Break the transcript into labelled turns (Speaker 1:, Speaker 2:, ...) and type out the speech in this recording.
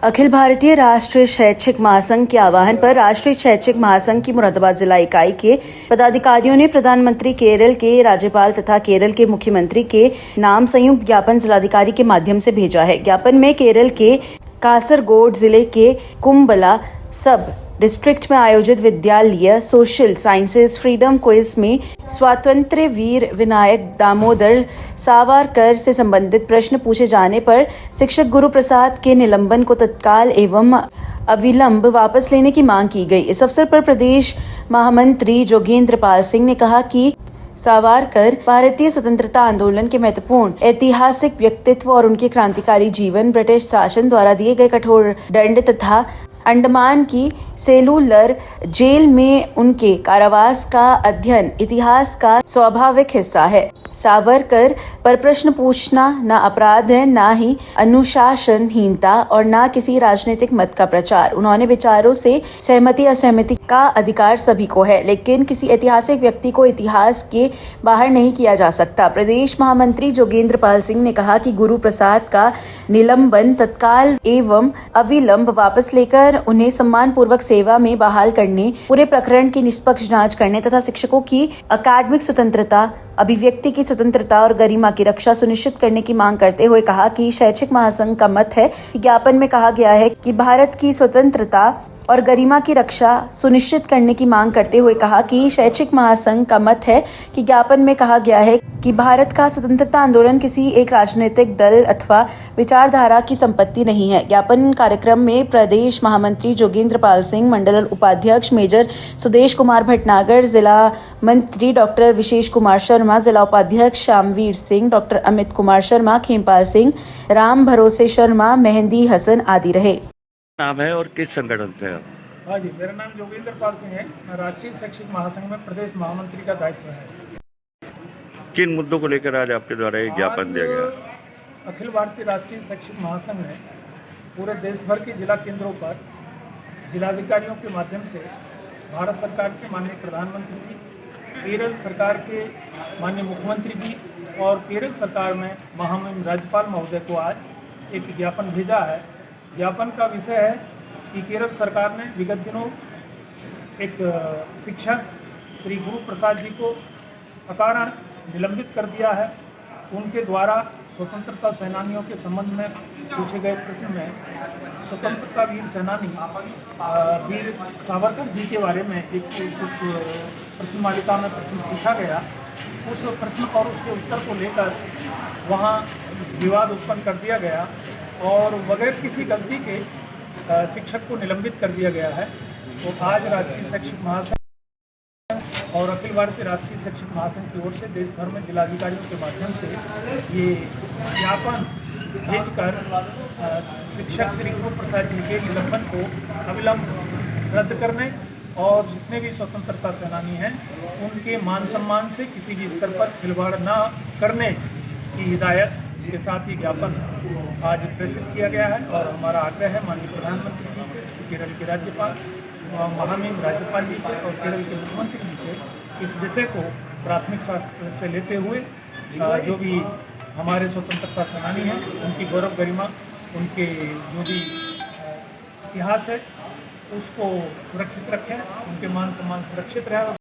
Speaker 1: अखिल भारतीय राष्ट्रीय शैक्षिक महासंघ के आह्वान पर राष्ट्रीय शैक्षिक महासंघ की मुरादाबाद जिला इकाई के पदाधिकारियों ने प्रधानमंत्री, केरल के राज्यपाल तथा केरल के मुख्यमंत्री के नाम संयुक्त ज्ञापन जिलाधिकारी के माध्यम से भेजा है। ज्ञापन में केरल के कासरगोड जिले के कुंबला सब डिस्ट्रिक्ट में आयोजित विद्यालय सोशल साइंसेज फ्रीडम क्विज में स्वातंत्र्य वीर विनायक दामोदर सावरकर से संबंधित प्रश्न पूछे जाने पर शिक्षक गुरु प्रसाद के निलंबन को तत्काल एवं अविलंब वापस लेने की मांग की गई। इस अवसर पर प्रदेश महामंत्री जोगेंद्र पाल सिंह ने कहा कि सावरकर भारतीय स्वतंत्रता आंदोलन के महत्वपूर्ण ऐतिहासिक व्यक्तित्व और उनके क्रांतिकारी जीवन ब्रिटिश शासन द्वारा दिए गए कठोर दंड तथा अंडमान की सेलुलर जेल में उनके कारावास का अध्ययन इतिहास का स्वाभाविक हिस्सा है। सावरकर पर प्रश्न पूछना न अपराध है, न ही अनुशासनहीनता और न किसी राजनीतिक मत का प्रचार। उन्होंने विचारों से सहमति असहमति का अधिकार सभी को है, लेकिन किसी ऐतिहासिक व्यक्ति को इतिहास के बाहर नहीं किया जा सकता। प्रदेश महामंत्री जोगेंद्र पाल सिंह ने कहा कि गुरु प्रसाद का निलंबन तत्काल एवं अविलंब वापस लेकर उन्हें सम्मान पूर्वक सेवा में बहाल करने, पूरे प्रकरण की निष्पक्ष जांच करने तथा शिक्षकों की अकादमिक स्वतंत्रता, अभिव्यक्ति की स्वतंत्रता और गरिमा की रक्षा सुनिश्चित करने की मांग करते हुए कहा कि शैक्षिक महासंघ का मत है कि ज्ञापन में कहा गया है कि भारत की स्वतंत्रता और गरिमा की रक्षा सुनिश्चित करने की मांग करते हुए कहा कि शैक्षिक महासंघ का मत है कि ज्ञापन में कहा गया है कि भारत का स्वतंत्रता आंदोलन किसी एक राजनीतिक दल अथवा विचारधारा की संपत्ति नहीं है। ज्ञापन कार्यक्रम में प्रदेश महामंत्री जोगेंद्र पाल सिंह, मंडल उपाध्यक्ष मेजर सुदेश कुमार भटनागर, जिला मंत्री डॉक्टर विशेष कुमार शर्मा, जिला उपाध्यक्ष श्यामवीर सिंह, डॉक्टर अमित कुमार शर्मा, खेमपाल सिंह, राम भरोसे शर्मा, मेहंदी हसन आदि रहे।
Speaker 2: नाम है और किस संगठन से आप?
Speaker 3: हाँ जी, मेरा नाम जोगेंद्र पाल सिंह है। मैं राष्ट्रीय शैक्षिक महासंघ में प्रदेश महामंत्री का दायित्व है।
Speaker 2: किन मुद्दों को लेकर आज आपके द्वारा एक ज्ञापन दिया गया?
Speaker 3: अखिल भारतीय राष्ट्रीय शैक्षिक महासंघ ने पूरे देश भर के जिला केंद्रों पर जिलाधिकारियों के माध्यम से भारत सरकार के माननीय प्रधानमंत्री जी, केरल सरकार के माननीय मुख्यमंत्री जी और केरल सरकार में महामहिम राज्यपाल महोदय को आज एक ज्ञापन भेजा है। ज्ञापन का विषय है कि केरल सरकार ने विगत दिनों एक शिक्षक श्री गुरु प्रसाद जी को अकारण निलंबित कर दिया है। उनके द्वारा स्वतंत्रता सेनानियों के संबंध में पूछे गए प्रश्न में स्वतंत्रता वीर सेनानी वीर सावरकर जी के बारे में एक उस प्रश्न मालिका में प्रश्न पूछा गया। उस प्रश्न और उसके उत्तर को लेकर वहाँ विवाद उत्पन्न कर दिया गया और बगैर किसी गलती के शिक्षक को निलंबित कर दिया गया है। तो आज राष्ट्रीय शैक्षिक महासंघ और अखिल भारतीय राष्ट्रीय शैक्षिक महासंघ की ओर से देश भर में जिलाधिकारियों के माध्यम से ये ज्ञापन भेजकर शिक्षक श्री गुरु प्रसाद जी के निलंबन को अविलंब रद्द करने और जितने भी स्वतंत्रता सेनानी हैं उनके मान सम्मान से किसी भी स्तर पर खिलवाड़ न करने की हिदायत के साथ ही ज्ञापन आज प्रेषित किया गया है। और हमारा आग्रह है माननीय प्रधानमंत्री जी से, केरल के राज्यपाल महामहिम राज्यपाल जी से और केरल के मुख्यमंत्री जी से इस विषय को प्राथमिकता से लेते हुए जो भी हमारे स्वतंत्रता सेनानी हैं उनकी गौरव गरिमा, उनके जो भी इतिहास है उसको सुरक्षित रखें, उनके मान सम्मान सुरक्षित रहे।